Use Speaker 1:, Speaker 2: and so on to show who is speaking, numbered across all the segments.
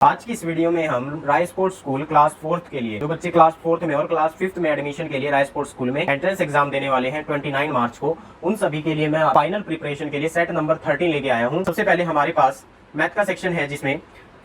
Speaker 1: आज की इस वीडियो में हम राय स्पोर्ट्स स्कूल क्लास 4th के लिए जो बच्चे क्लास 4th में और क्लास 5th में एडमिशन के लिए राय स्पोर्ट्स स्कूल में एंट्रेंस एग्जाम देने वाले हैं 29 मार्च को, उन सभी के लिए मैं फाइनल प्रिपरेशन के लिए सेट नंबर 13 लेके आया हूं। सबसे पहले हमारे पास मैथ का सेक्शन है जिसमें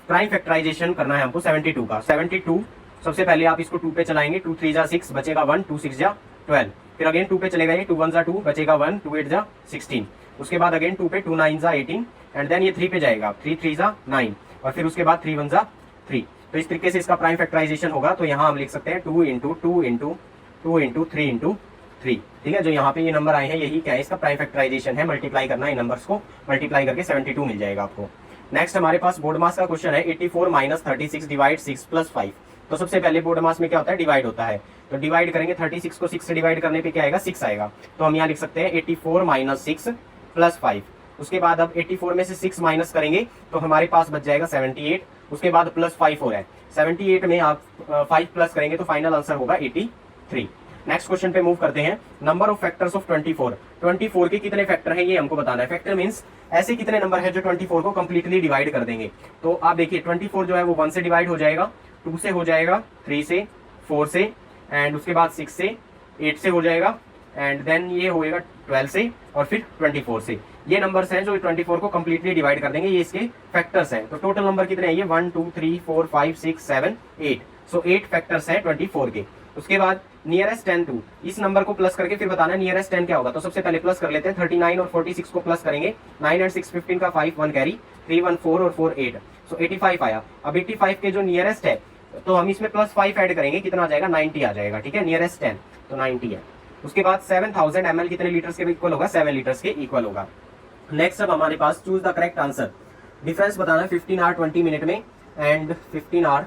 Speaker 1: प्राइम फैक्टराइजेशन करना है हमको 72 का। 72 सबसे पहले आप इसको 2 पे चलाएंगे, 2 3 जा 6 बचेगा 1, 2 6 जा 12, फिर अगेन 2 पे चलेगा ये 2 1 जा 2 बचेगा 1, 2 8 जा 16, उसके बाद अगेन 2 पे 2 9 जा 18 एंड देन ये 3 पे जाएगा, 3 3 जा 9 और फिर उसके बाद 3 1 जा 3। तो इस तरीके से इसका प्राइम फैक्टराइजेशन होगा। तो यहाँ हम लिख सकते हैं 2 इंटू 2 इंटू 2 इंटू 3 इंटू 3। ठीक है, जो यहाँ पे ये नंबर आए हैं यही क्या है, इसका प्राइम फैक्टराइजेशन है। मल्टीप्लाई करना है इन नंबर्स को, मल्टीप्लाई करके 72 मिल जाएगा आपको। नेक्स्ट हमारे पास बोर्ड मास का क्वेश्चन है 84 माइनस 36 डिवाइड 6 प्लस 5। तो सबसे पहले बोर्ड मास में क्या होता है, डिवाइड होता है। तो डिवाइड करेंगे 36 को 6 से डिवाइड करने पे क्या आएगा, 6 आएगा। तो हम यहाँ लिख सकते हैं 84 माइनस 6 प्लस 5। उसके बाद अब 84 में से 6 माइनस करेंगे तो हमारे पास बच जाएगा 78। उसके बाद प्लस 5 हो रहा है, 78 में आप 5 प्लस करेंगे तो फाइनल आंसर होगा 83। नेक्स्ट क्वेश्चन पे मूव करते हैं। नंबर ऑफ फैक्टर्स ऑफ 24 के कितने फैक्टर हैं ये हमको बताना है। फैक्टर मींस ऐसे कितने नंबर है जो 24 को कंप्लीटली डिवाइड कर देंगे। तो आप देखिए 24 जो है वो 1 से डिवाइड हो जाएगा, 2 से हो जाएगा, 3 से, 4 से एंड उसके बाद 6 से, 8 से हो जाएगा एंड देन ये होएगा 12 से और फिर 24 से। ये नंबर्स हैं जो 24 को कंप्लीटली डिवाइड कर देंगे, ये इसके फैक्टर्स हैं। तो टोटल नंबर कितने हैं ये 1 2 3 4 5 6 7 8। सो 8 फैक्टर्स हैं 24 के। उसके बाद नियरेस्ट 10 टू, इस नंबर को प्लस करके फिर बताना है नियरेस्ट 10 क्या होगा। तो सबसे पहले प्लस कर लेते हैं, 39 और 46 को प्लस करेंगे, 9 एंड 6 15 का 5 1 कैरी, 3 1 4 और 4 8। सो 85 आया। अब 85 के जो नियरेस्ट है तो हम इसमें प्लस 5 ऐड करेंगे, कितना आ जाएगा 90 आ जाएगा। ठीक है, नियरेस्ट 10 तो 90 है। उसके बाद 7000 ml कितने लीटर्स के इक्वल होगा, 7 लीटर्स के इक्वल होगा। नेक्स्ट अब हमारे पास choose the correct answer. Difference बताना है 15 आवर 20 मिनट में एंड 15 आवर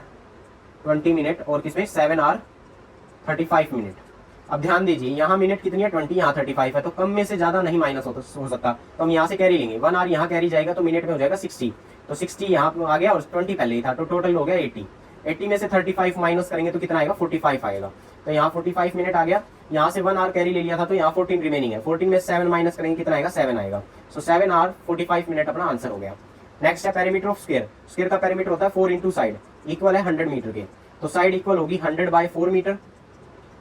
Speaker 1: 20 मिनट और किसमें 7 आवर 35 मिनट। अब ध्यान दीजिए यहाँ मिनट कितनी है 20, यहाँ 35 है, तो कम में से ज्यादा नहीं माइनस हो सकता। तो हम यहाँ से कैरी लेंगे, 1 आवर यहाँ कैरी जाएगा तो मिनट में हो जाएगा 60। तो 60 यहाँ आ गया और 20 पहले ही था, तो टोटल हो गया 80। 80 में से 35 माइनस करेंगे तो कितना आएगा 45 आएगा। तो यहाँ 45 मिनट आ गया। यहाँ से 1 आवर कैरी ले लिया था तो यहाँ 14 रिमेनिंग है, 14 में 7 माइनस करेंगे कितना आएगा 7 आएगा। सो 7 आवर 45 मिनट अपना आंसर हो गया। नेक्स्ट है पेरीमीटर ऑफ स्क्वायर। स्क्वायर का पेरीमीटर होता है 4 इंटू साइड, इक्वल है 100 मीटर के। तो साइड इक्वल होगी 100 बाय 4 मीटर,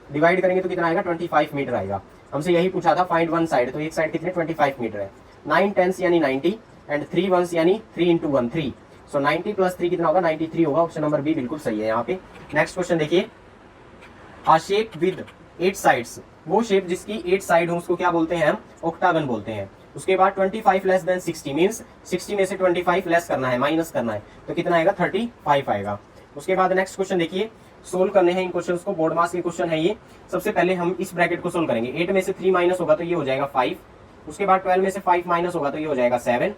Speaker 1: डिवाइड करेंगे तो कितना आएगा 25 मीटर आएगा। हमसे यही पूछा था फाइंड वन साइड, तो एक साइड कितने 25 मीटर है। 9 10 यानी 90 एंड 3 1 यानी 3 इंटू 1 3। सो 90 प्लस 3 कितना होगा 93 होगा। ऑप्शन नंबर बी बिल्कुल सही है यहाँ पे। नेक्स्ट क्वेश्चन देखिए, आ शेप विद 8 साइड्स, वो शेप जिसकी 8 साइड हो उसको क्या बोलते हैं हम, ऑक्टागन बोलते हैं। उसके बाद 25 लेस देन 60 मींस 60 में से 25 लेस करना है, माइनस करना है, तो कितना आएगा 35 आएगा। उसके बाद नेक्स्ट क्वेश्चन देखिए, सोल्व करने हैं इन क्वेश्चंस को, बोर्ड मास के क्वेश्चन है ये। सबसे पहले हम इस ब्रैकेट को सोल्व करेंगे। 8 में से 3 माइनस होगा तो ये हो जाएगा 5, उसके बाद 12 में से 5 माइनस होगा तो ये हो जाएगा 7,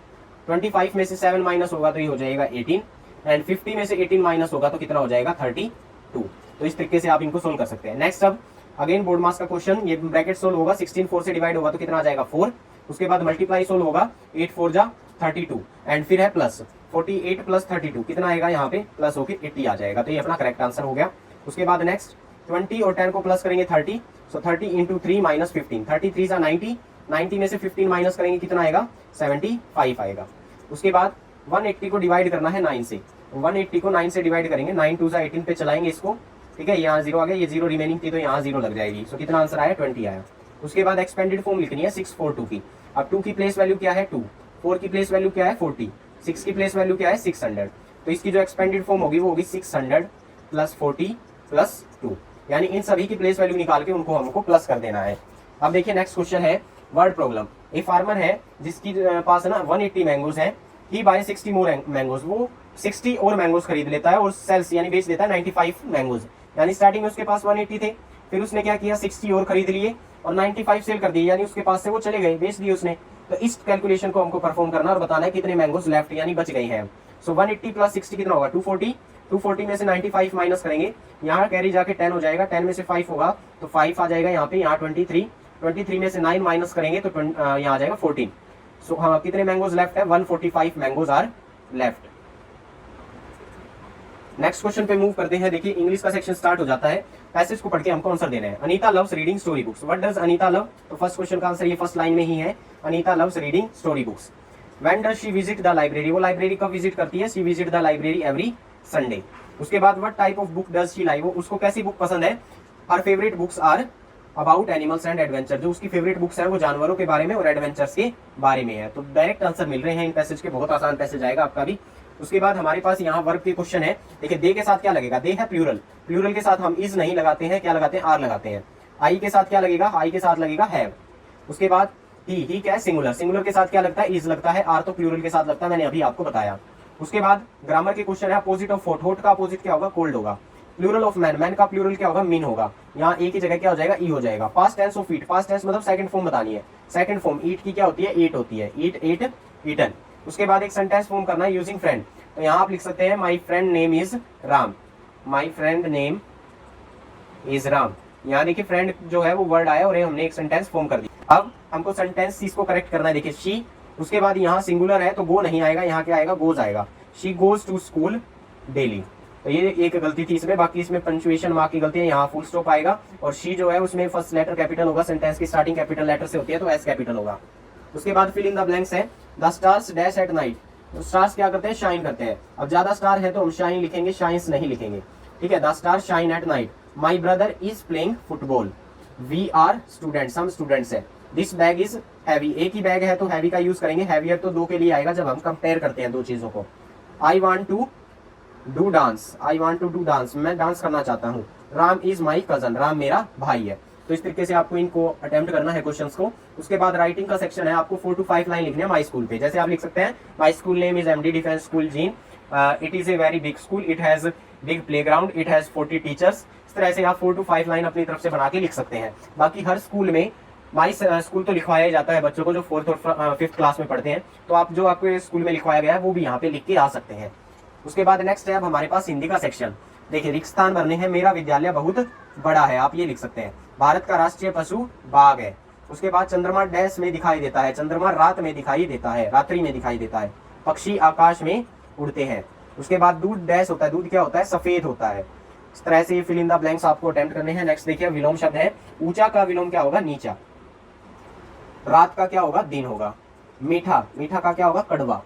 Speaker 1: 25 में से 7 माइनस होगा तो ये हो जाएगा 18 एंड 50 में से 18 माइनस होगा तो कितना हो जाएगा 32। तो इस तरीके से आप इनको सोल्व कर सकते हैं। नेक्स्ट अब अगेन बोर्ड मास का क्वेश्चन, ये ब्रैकेट सोल्व होगा, 16 4 से डिवाइड होगा तो कितना आ जाएगा 4। उसके बाद मल्टीप्लाई सोल्व होगा, 8 4 जा 32 एंड फिर है प्लस 48 प्लस 32 कितना आएगा यहाँ पे प्लस होके 80 आ जाएगा। तो ये अपना करेक्ट आंसर हो गया। उसके बाद नेक्स्ट 20 और 10 को प्लस करेंगे 30, सो 30 इंटू 3 माइनस 15, 33 जा 90, 90 में से 15 माइनस करेंगे कितना आएगा 75 आएगा। उसके बाद 180 को डिवाइड करना है 9 से, 180 को 9 से डिवाइड करेंगे, 9 2 जा 18 पे चलाएंगे इसको। ठीक है, यहाँ 0 आ गया, ये 0 रिमेनिंग थी तो यहाँ 0 लग जाएगी। सो कितना आंसर आया 20 आया। उसके बाद एक्सपेंडेड फॉर्म लिखनी है 6 4 2 की। अब 2 की प्लेस वैल्यू क्या है 2, 4 की प्लेस वैल्यू क्या है 40, 6 की प्लेस वैल्यू क्या है 600। तो इसकी जो एक्सपेंडेड फॉर्म होगी वो होगी 600 प्लस 40 प्लस 2, यानी इन सभी की प्लेस वैल्यू निकाल के उनको हमको प्लस कर देना है। अब देखिए नेक्स्ट क्वेश्चन है वर्ड प्रॉब्लम। एक फार्मर है जिसकी पास है ना 180 मैंगोज हैं, ही बाय 60 मोर मैंगोज, वो 60 और मैंगोज खरीद लेता है और सेल्स यानी बेच देता है 95 मैंगोज। यानी स्टार्टिंग में उसके पास 180 थे, फिर उसने क्या किया 60 और खरीद लिए और 95 सेल कर दिए, यानी उसके पास से वो चले गए, बेच दिए उसने। तो इस कैलकुलेशन को हमको परफॉर्म करना और बताना है कितने मैंगोज लेफ्ट यानी बच गए हैं। सो 180 प्लस 60 कितना होगा 240, 240 में से 95 माइनस करेंगे, यहाँ कैरी जाके 10 हो जाएगा, 10 में से 5 होगा तो 5 आ जाएगा यहाँ पे, यहाँ 23, 23 में से 9 माइनस करेंगे तो यहाँ आ जाएगा 14। सो हाँ कितने मैंगोज लेफ्ट है 145 mangoes are left. Next question पे मूव करते हैं। देखिए इंग्लिश का सेक्शन स्टार्ट हो जाता है, पैसेज को पढ़ के हमको आंसर देना है। Anita loves reading story books, what does Anita love. तो फर्स्ट क्वेश्चन का आंसर ये फर्स्ट लाइन में ही है, Anita loves reading story books. When does she visit the library, वो लाइब्रेरी कब विजिट करती है, she visit the library every Sunday. उसके बाद what type of book does she like, वो उसको कैसी बुक पसंद है। Her favourite books are about animals and adventure, जो उसकी फेवरेट बुक्स है वो जानवरों के बारे में और एडवेंचर्स के बारे में है। तो डायरेक्ट आंसर मिल रहे हैं इन पैसेज के, बहुत आसान पैसेज आएगा आपका भी। उसके बाद हमारे पास यहाँ वर्ब के क्वेश्चन है। देखिए दे के साथ क्या लगेगा, दे है प्लूरल, प्लूरल के साथ हम इज नहीं लगाते हैं, क्या लगाते हैं, आर लगाते हैं। आई के साथ क्या लगेगा, आई के साथ लगेगा हैव। उसके बाद ही क्या है, सिंगुलर, सिंगुलर के साथ क्या लगता है, इज लगता है, आर तो प्लूरल के साथ लगता है, मैंने अभी आपको बताया। उसके बाद ग्रामर के क्वेश्चन है, अपोजिट ऑफ होट, होट का अपोजिट क्या होगा, कोल्ड होगा। प्लूरल ऑफ मैन, मैन का प्लूरल क्या होगा, मीन होगा। यहाँ ए की जगह क्या हो जाएगा, ई हो जाएगा। Past tense of eat, past tense मतलब सेकंड फॉर्म बतानी है, सेकंड फॉर्म ईट की क्या होती है, ईट होती है, ईट एट ईटन। उसके बाद एक सेंटेंस फॉर्म करना है यूजिंग फ्रेंड, तो यहाँ आप लिख सकते हैं my friend name is Ram, my friend name is Ram. यहाँ देखिए फ्रेंड जो है वो वर्ड आया और ये हमने एक सेंटेंस फॉर्म कर दिया। अब हमको सेंटेंस को करेक्ट करना है। देखिए शी, उसके बाद यहाँ सिंगुलर है तो गो नहीं आएगा, यहाँ क्या आएगा, गोज आएगा। She goes to school daily, तो ये एक गलती थी इसमें, बाकी इसमें पंक्चुएशन मार्क की गलती है, यहाँ फुल स्टॉप आएगा। और शी जो है उसमें फर्स्ट लेटर कैपिटल होगा, सेंटेंस की स्टार्टिंग कैपिटल लेटर से होती है तो एस कैपिटल होगा। उसके बाद फिल इन द ब्लैंक्स है, the stars dash at night, तो स्टार्स क्या करते हैं, शाइन करते हैं। अब ज्यादा स्टार है तो हम शाइन लिखेंगे, शाइन्स नहीं लिखेंगे, ठीक है। The star shine at night, my brother is playing football, we are students, हम स्टूडेंट्स है। दिस बैग इज हैवी, एक ही बैग है तो हैवी का यूज करेंगे, हैवियर तो दो के लिए आएगा जब हम कंपेयर करते हैं दो चीजों को। I want to do dance, I want to do dance, मैं डांस करना चाहता हूँ। Ram is my cousin, Ram मेरा भाई है। तो इस तरीके से आपको इनको अटेम्प्ट करना है क्वेश्चंस को। उसके बाद राइटिंग का सेक्शन है, आपको 4 to 5 लाइन लिखने हैं माई स्कूल पे। जैसे आप लिख सकते हैं my school name is MD defence school gene, it is a very big school, it has big playground, it has 40 teachers. इस तरह से आप 4 to 5 लाइन अपनी तरफ से बना के लिख सकते हैं। बाकी हर स्कूल में माई स्कूल तो लिखवाया जाता है बच्चों को जो 4th और 5th क्लास में पढ़ते हैं, तो आप जो आपके स्कूल में लिखवाया गया है वो भी यहाँ पे लिख के आ सकते हैं। उसके बाद नेक्स्ट है अब हमारे पास हिंदी का सेक्शन। देखिए रिक्त स्थान भरने हैं, मेरा विद्यालय बहुत बड़ा है, आप ये लिख सकते हैं। भारत का राष्ट्रीय पशु बाघ है। उसके बाद चंद्रमा डैश में दिखाई देता है, चंद्रमा रात में दिखाई देता है, रात्रि में दिखाई देता है। पक्षी आकाश में उड़ते हैं। उसके बाद दूध डैश होता है, दूध क्या होता है, सफेद होता है। इस तरह से फिल इन द ब्लैंक्स आपको अटेम्प्ट करने हैं। नेक्स्ट देखिए विलोम शब्द है, ऊंचा का विलोम क्या होगा, नीचा। रात का क्या होगा, दिन होगा। मीठा, मीठा का क्या होगा, कड़वा।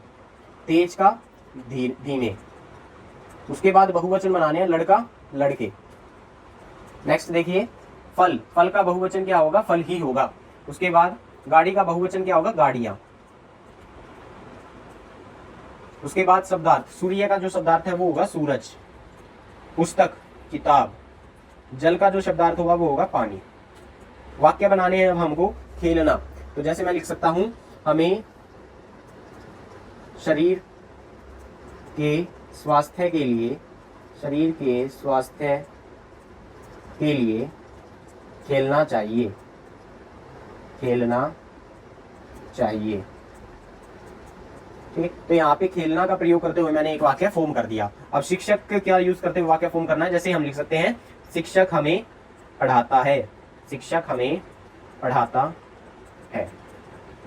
Speaker 1: तेज का धीमे। उसके बाद बहुवचन बनाने हैं, लड़का लड़के। नेक्स्ट देखिए फल, फल का बहुवचन क्या होगा, फल ही होगा। उसके बाद गाड़ी का बहुवचन क्या होगा, गाड़ियां। उसके बाद शब्दार्थ, सूर्य का जो शब्दार्थ है वो होगा सूरज। पुस्तक किताब। जल का जो शब्दार्थ होगा वो होगा पानी। वाक्य बनाने हैं अब हमको, खेलना। तो जैसे मैं लिख सकता हूं, हमें शरीर के स्वास्थ्य के लिए, शरीर के स्वास्थ्य के लिए खेलना चाहिए, खेलना चाहिए, ठीक। तो यहाँ पे खेलना का प्रयोग करते हुए मैंने एक वाक्य फॉर्म कर दिया। अब शिक्षक क्या यूज करते हुए वाक्य फॉर्म करना है, जैसे हम लिख सकते हैं शिक्षक हमें पढ़ाता है, शिक्षक हमें पढ़ाता है।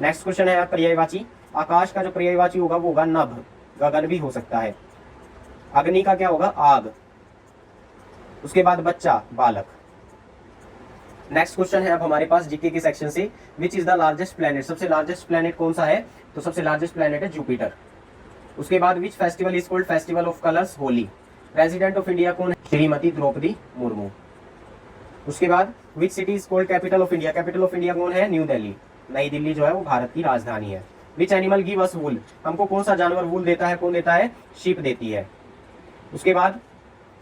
Speaker 1: नेक्स्ट क्वेश्चन है पर्यायवाची। आकाश का जो पर्यायवाची होगा वो होगा नभ, गगन भी हो सकता है। अग्नि का क्या होगा, आग। उसके बाद बच्चा, बालक। नेक्स्ट क्वेश्चन है अब हमारे पास जीके के सेक्शन से, which is the largest planet, सबसे लार्जेस्ट प्लेनेट कौन सा है, तो सबसे लार्जेस्ट प्लेनेट है जुपिटर। उसके बाद which festival is called festival of colours, Holi. President of India कौन है, श्रीमती द्रौपदी मुर्मू। उसके बाद which city is called capital of India, capital of India कौन है, न्यू दिल्ली, नई दिल्ली जो है वो भारत की राजधानी है। विच एनिमल गिव अस वूल, हमको कौन सा जानवर वूल देता है, कौन देता है, शीप देती है। उसके बाद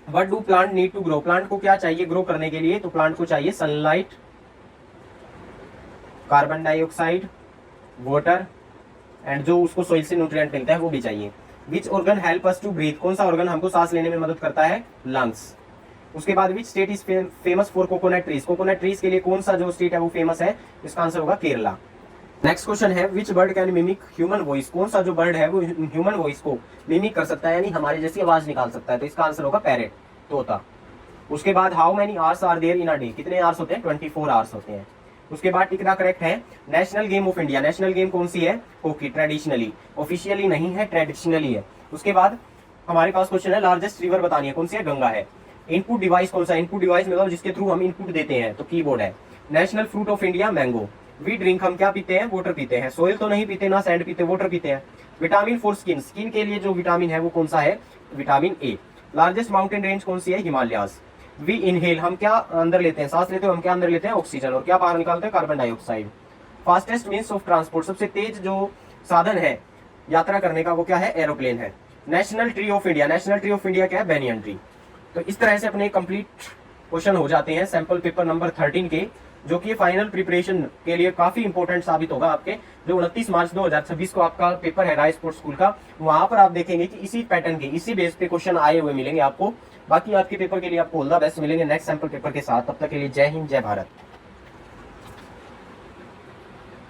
Speaker 1: what do plant need to grow, plant को क्या चाहिए ग्रो करने के लिए, तो प्लांट को चाहिए sunlight, carbon dioxide, water and जो उसको सोइल से न्यूट्रिएंट मिलता है वो भी चाहिए। Which organ help us to breathe, कौन सा ऑर्गन हमको सांस लेने में मदद करता है, लंग्स। उसके बाद which state is famous for coconut trees, coconut trees के लिए कौन सा जो स्टेट है वो फेमस है, इसका आंसर होगा केरला। नेक्स्ट क्वेश्चन है which bird can mimic human voice, कौन सा जो बर्ड है वो ह्यूमन वॉइस को मिमिक कर सकता है, यानी हमारी जैसी आवाज निकाल सकता है, तो इसका आंसर होगा पैरेट, तोता। उसके बाद how many hours are there in a day, कितने आवर्स होते हैं, 24 आवर्स होते हैं। उसके बाद टिकरा करेक्ट है। National game of India, national game कौन सी है, हॉकी, ट्रेडिशनली, ऑफिशियली नहीं है, ट्रेडिशनली है। उसके बाद हमारे पास क्वेश्चन है लार्जेस्ट रिवर बतानी है, कौन सी है, गंगा है। इनपुट डिवाइस कौन सा, इनपुट डिवाइस मतलब जिसके थ्रू हम इनपुट देते हैं, तो कीबोर्ड है। National fruit of India mango. We drink, हम क्या पीते हैं, वाटर पीते हैं। सोयल तो नहीं पीते, ना सैंड पीते, वाटर पीते हैं। विटामिन फॉर स्किन, स्किन के लिए जो विटामिन है वो कौन सा है, vitamin A. Largest mountain range कौन सी है? हिमालयाज। वी इनहेल, हम क्या अंदर लेते हैं, सांस लेते हैं, हम क्या अंदर लेते हैं? ऑक्सीजन। और क्या बाहर निकालते हैं? Carbon dioxide. Fastest means of transport, सबसे तेज जो साधन है यात्रा करने का वो क्या है? एरोप्लेन है। National tree of India, national tree of India क्या है? Banyan tree. तो इस तरह से अपने कंप्लीट क्वेश्चन हो जाते हैं सैंपल पेपर नंबर 13 के, जो कि फाइनल प्रिपरेशन के लिए काफी इंपॉर्टेंट साबित होगा आपके। जो 29 मार्च 2026 को आपका पेपर है राय स्पोर्ट्स स्कूल का, वहां पर आप देखेंगे कि इसी पैटर्न के, इसी बेस पे क्वेश्चन आए हुए मिलेंगे आपको। बाकी आपके पेपर के लिए आपको ऑल द बेस्ट, मिलेंगे नेक्स्ट सैंपल पेपर के साथ। तब तक के लिए जय हिंद, जय भारत।